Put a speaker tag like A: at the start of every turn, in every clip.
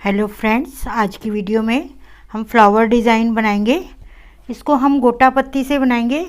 A: Hello friends, आज की video में हम फ्लावर डिज़ाइन बनाएंगे। इसको हम गोटा पत्ती से बनाएंगे।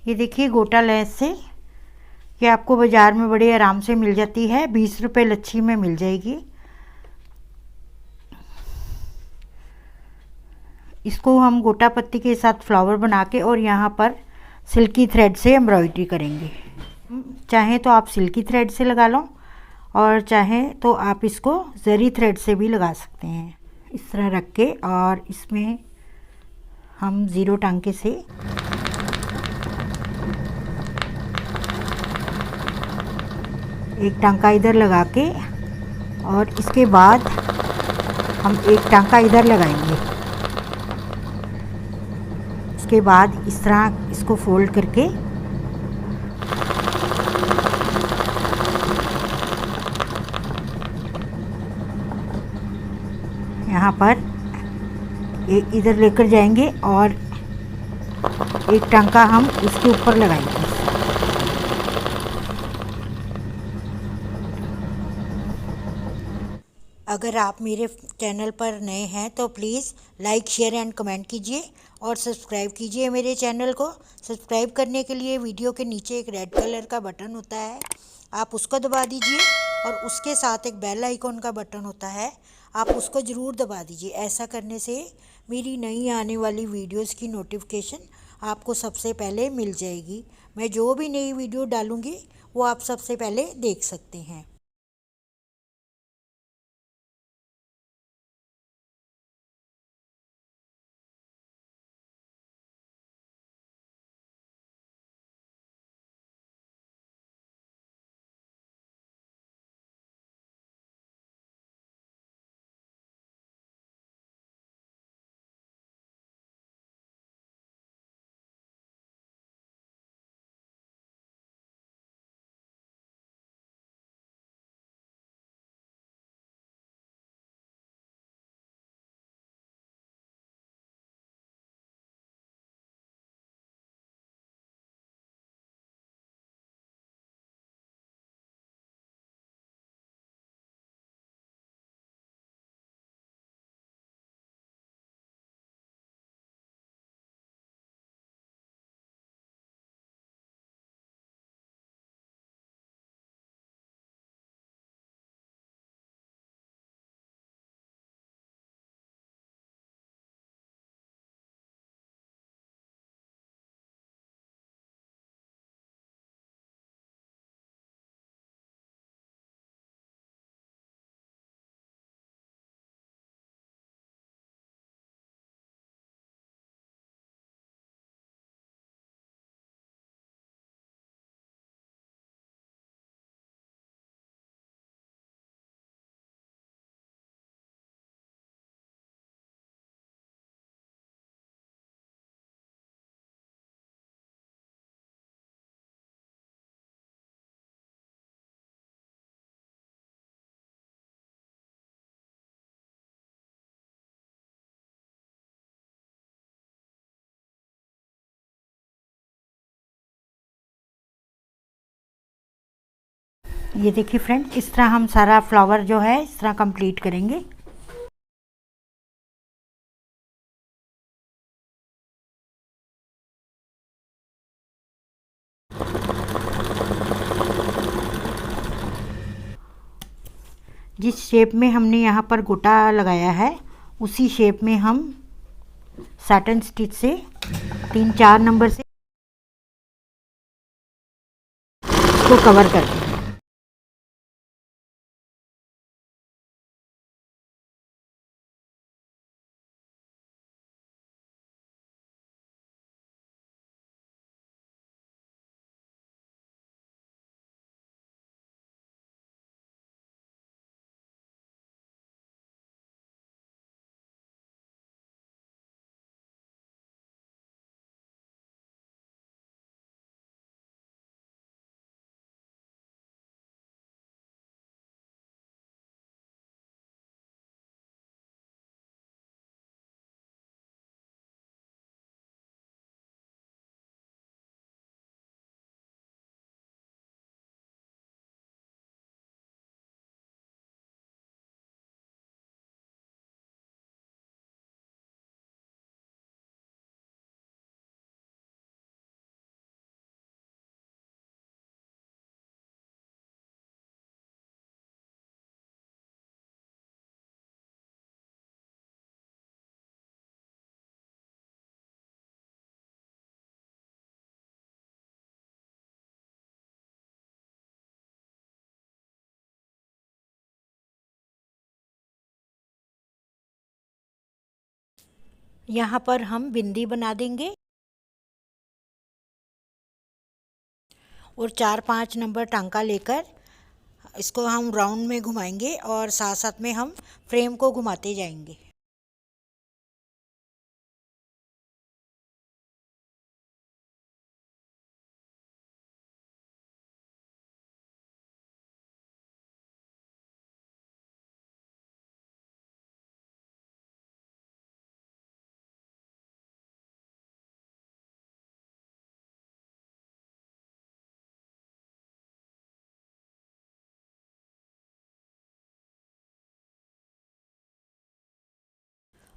A: ये देखिए गोटा लेस से। ये आपको बाज़ार में बड़े आराम से मिल जाती है, 20 रुपये लच्छी में मिल जाएगी। इसको हम गोटा पत्ती के साथ फ्लावर बना के और यहाँ पर सिल्की थ्रेड से एम्ब्रॉयडरी करेंगे। चाहें तो आप सिल्की थ्रेड से लगा लो और चाहें तो आप इसको जरी थ्रेड से भी लगा सकते हैं। इस तरह रख के और इसमें हम ज़ीरो टांके से एक टांका इधर लगा के और इसके बाद हम एक टांका इधर लगाएंगे। इसके बाद इस तरह इसको फोल्ड करके यहाँ पर एक इधर लेकर जाएंगे और एक टांका हम इसके ऊपर लगाएंगे। अगर आप मेरे चैनल पर नए हैं तो please like share and comment कीजिए और सब्सक्राइब कीजिए मेरे चैनल को। सब्सक्राइब करने के लिए वीडियो के नीचे एक रेड कलर का बटन होता है, आप उसको दबा दीजिए और उसके साथ एक बेल आइकॉन का बटन होता है, आप उसको ज़रूर दबा दीजिए। ऐसा करने से मेरी नई आने वाली वीडियोस की नोटिफिकेशन आपको सबसे पहले मिल जाएगी। मैं जो भी नई वीडियो डालूँगी वो आप सबसे पहले देख सकते हैं। ये देखिए फ्रेंड, इस तरह हम सारा फ्लावर जो है इस तरह कंप्लीट करेंगे। जिस शेप में हमने यहाँ पर गोटा लगाया है उसी शेप में हम सैटन स्टिच से 3-4 नंबर से इसको कवर कर देंगे। यहाँ पर हम बिंदी बना देंगे और 4-5 नंबर टांका लेकर इसको हम राउंड में घुमाएंगे और साथ साथ में हम फ्रेम को घुमाते जाएंगे।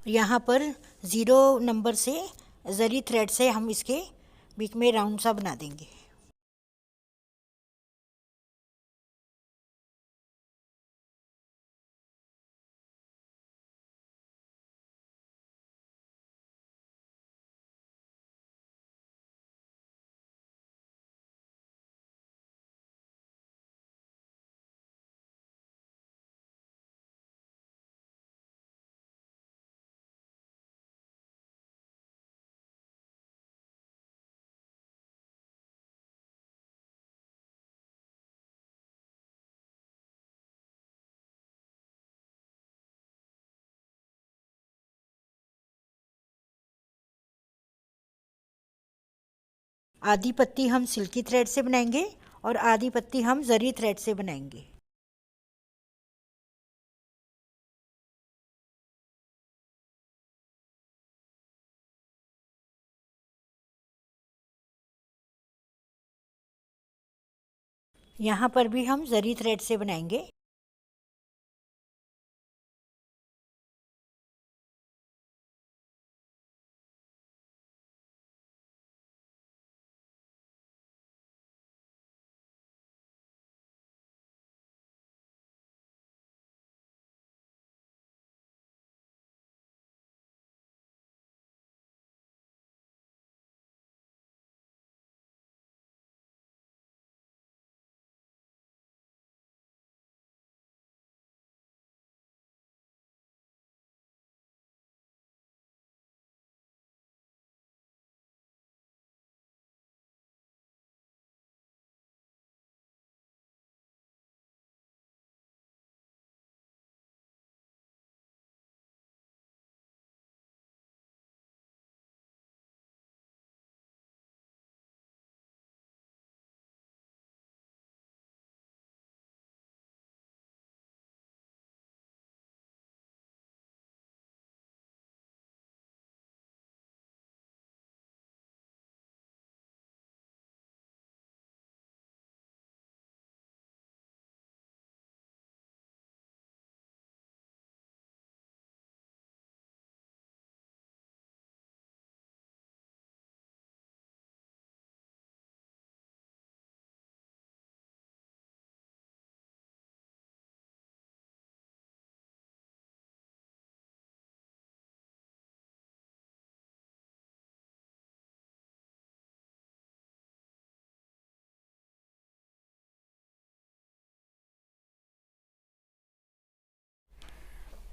A: यहाँ पर 0 नंबर से जरी थ्रेड से हम इसके बीच में राउंड सा बना देंगे। आधी पत्ती हम सिल्की थ्रेड से बनाएंगे और आधी पत्ती हम जरी थ्रेड से बनाएंगे। यहाँ पर भी हम जरी थ्रेड से बनाएंगे।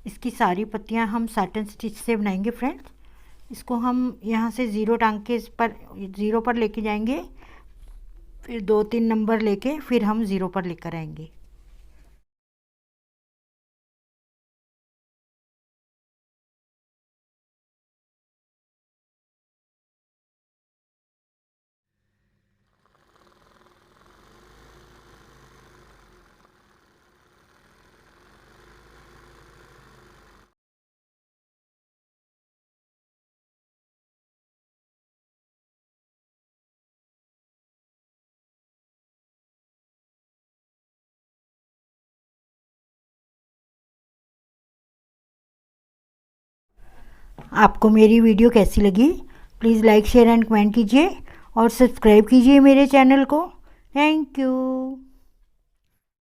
A: इसकी सारी पत्तियां हम साटन स्टिच से बनाएंगे फ्रेंड्स। इसको हम यहाँ से ज़ीरो टांके पर ज़ीरो पर लेके जाएंगे, फिर 2-3 नंबर लेके फिर हम ज़ीरो पर लेकर आएंगे। आपको मेरी वीडियो कैसी लगी please like share and comment कीजिए और सब्सक्राइब कीजिए मेरे चैनल को। Thank you.